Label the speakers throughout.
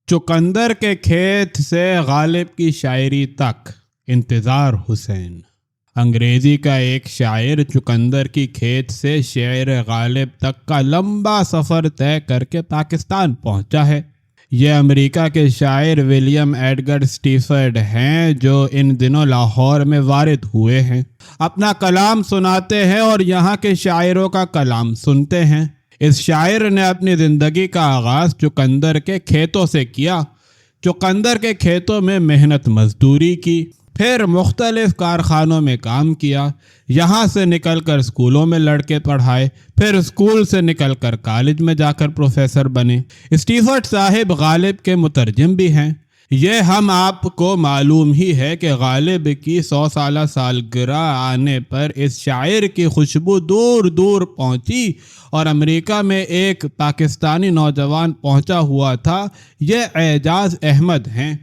Speaker 1: چقندر کے کھیت سے غالب کی شاعری تک، انتظار حسین۔ انگریزی کا ایک شاعر چقندر کی کھیت سے شعر غالب تک کا لمبا سفر طے کر کے پاکستان پہنچا ہے۔ یہ امریکہ کے شاعر ولیم ایڈگر اسٹیفرڈ ہیں جو ان دنوں لاہور میں وارد ہوئے ہیں۔ اپنا کلام سناتے ہیں اور یہاں کے شاعروں کا کلام سنتے ہیں۔ اس شاعر نے اپنی زندگی کا آغاز چقندر کے کھیتوں سے کیا۔ چقندر کے کھیتوں میں محنت مزدوری کی، پھر مختلف کارخانوں میں کام کیا، یہاں سے نکل کر اسکولوں میں لڑکے پڑھائے، پھر اسکول سے نکل کر کالج میں جا کر پروفیسر بنے۔ اسٹیفرڈ صاحب غالب کے مترجم بھی ہیں۔ یہ ہم آپ کو معلوم ہی ہے کہ غالب کی 100 سالہ سالگرہ آنے پر اس شاعر کی خوشبو دور دور پہنچی اور امریکہ میں ایک پاکستانی نوجوان پہنچا ہوا تھا، یہ اعجاز احمد ہیں۔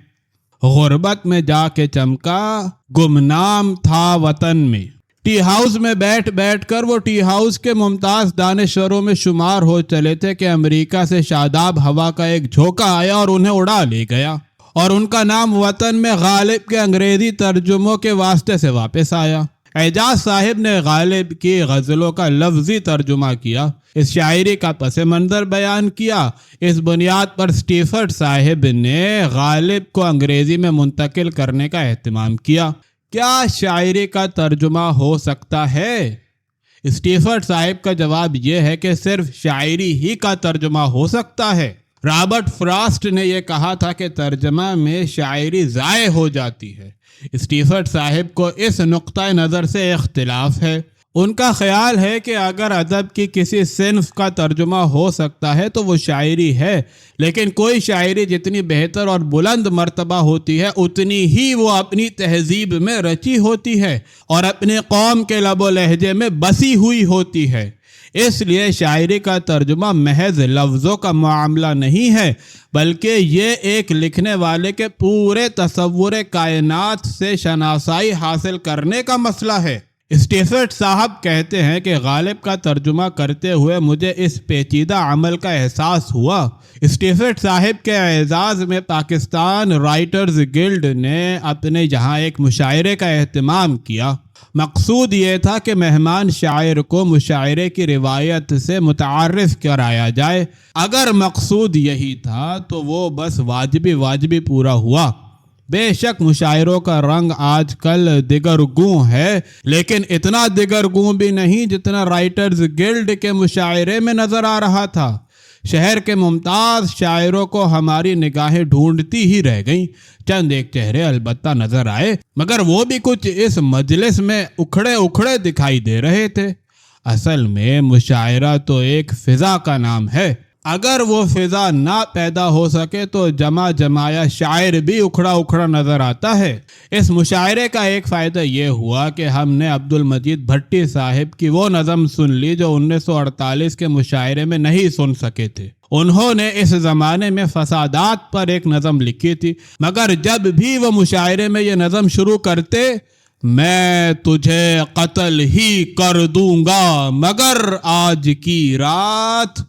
Speaker 1: غربت میں جا کے چمکا، گمنام تھا وطن میں۔ ٹی ہاؤس میں بیٹھ بیٹھ کر وہ ٹی ہاؤس کے ممتاز دانشوروں میں شمار ہو چلے تھے کہ امریکہ سے شاداب ہوا کا ایک جھونکا آیا اور انہیں اڑا لے گیا، اور ان کا نام وطن میں غالب کے انگریزی ترجموں کے واسطے سے واپس آیا۔ اعجاز صاحب نے غالب کی غزلوں کا لفظی ترجمہ کیا، اس شاعری کا پس منظر بیان کیا۔ اس بنیاد پر اسٹیفرڈ صاحب نے غالب کو انگریزی میں منتقل کرنے کا اہتمام کیا۔ کیا شاعری کا ترجمہ ہو سکتا ہے؟ اسٹیفرڈ صاحب کا جواب یہ ہے کہ صرف شاعری ہی کا ترجمہ ہو سکتا ہے۔ رابرٹ فراسٹ نے یہ کہا تھا کہ ترجمہ میں شاعری ضائع ہو جاتی ہے۔ اسٹیفرڈ صاحب کو اس نقطہ نظر سے اختلاف ہے۔ ان کا خیال ہے کہ اگر ادب کی کسی صنف کا ترجمہ ہو سکتا ہے تو وہ شاعری ہے، لیکن کوئی شاعری جتنی بہتر اور بلند مرتبہ ہوتی ہے اتنی ہی وہ اپنی تہذیب میں رچی ہوتی ہے اور اپنے قوم کے لب و لہجے میں بسی ہوئی ہوتی ہے۔ اس لیے شاعری کا ترجمہ محض لفظوں کا معاملہ نہیں ہے، بلکہ یہ ایک لکھنے والے کے پورے تصور کائنات سے شناسائی حاصل کرنے کا مسئلہ ہے۔ اسٹیفرڈ صاحب کہتے ہیں کہ غالب کا ترجمہ کرتے ہوئے مجھے اس پیچیدہ عمل کا احساس ہوا۔ اسٹیفرڈ صاحب کے اعزاز میں پاکستان رائٹرز گلڈ نے اپنے یہاں ایک مشاعرے کا اہتمام کیا۔ مقصود یہ تھا کہ مہمان شاعر کو مشاعرے کی روایت سے متعارف کرایا جائے۔ اگر مقصود یہی تھا تو وہ بس واجبی پورا ہوا۔ بے شک مشاعروں کا رنگ آج کل دگرگوں ہے، لیکن اتنا دگرگوں بھی نہیں جتنا رائٹرز گلڈ کے مشاعرے میں نظر آ رہا تھا۔ شہر کے ممتاز شاعروں کو ہماری نگاہیں ڈھونڈتی ہی رہ گئیں۔ چند ایک چہرے البتہ نظر آئے، مگر وہ بھی کچھ اس مجلس میں اکھڑے دکھائی دے رہے تھے۔ اصل میں مشاعرہ تو ایک فضا کا نام ہے۔ اگر وہ فضا نہ پیدا ہو سکے تو جمایا شاعر بھی اکھڑا نظر آتا ہے۔ اس مشاعرے کا ایک فائدہ یہ ہوا کہ ہم نے عبد المجید بھٹی صاحب کی وہ نظم سن لی جو 1948 کے مشاعرے میں نہیں سن سکے تھے۔ انہوں نے اس زمانے میں فسادات پر ایک نظم لکھی تھی، مگر جب بھی وہ مشاعرے میں یہ نظم شروع کرتے، میں تجھے قتل ہی کر دوں گا مگر آج کی رات،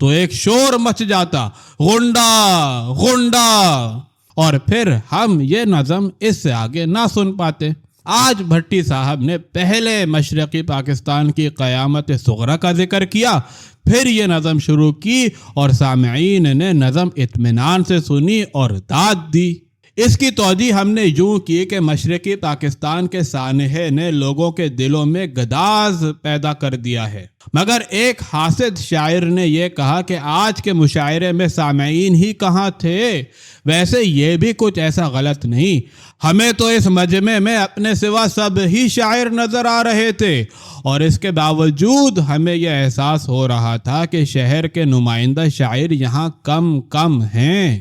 Speaker 1: تو ایک شور مچ جاتا، غنڈا، اور پھر ہم یہ نظم اس سے آگے نہ سن پاتے۔ آج بھٹی صاحب نے پہلے مشرقی پاکستان کی قیامت صغرا کا ذکر کیا، پھر یہ نظم شروع کی اور سامعین نے نظم اطمینان سے سنی اور داد دی۔ اس کی توجیہ ہم نے یوں کی کہ مشرقی پاکستان کے سانحے نے لوگوں کے دلوں میں گداز پیدا کر دیا ہے، مگر ایک حاسد شاعر نے یہ کہا کہ آج کے مشاعرے میں سامعین ہی کہاں تھے۔ ویسے یہ بھی کچھ ایسا غلط نہیں، ہمیں تو اس مجمع میں اپنے سوا سب ہی شاعر نظر آ رہے تھے، اور اس کے باوجود ہمیں یہ احساس ہو رہا تھا کہ شہر کے نمائندہ شاعر یہاں کم ہیں۔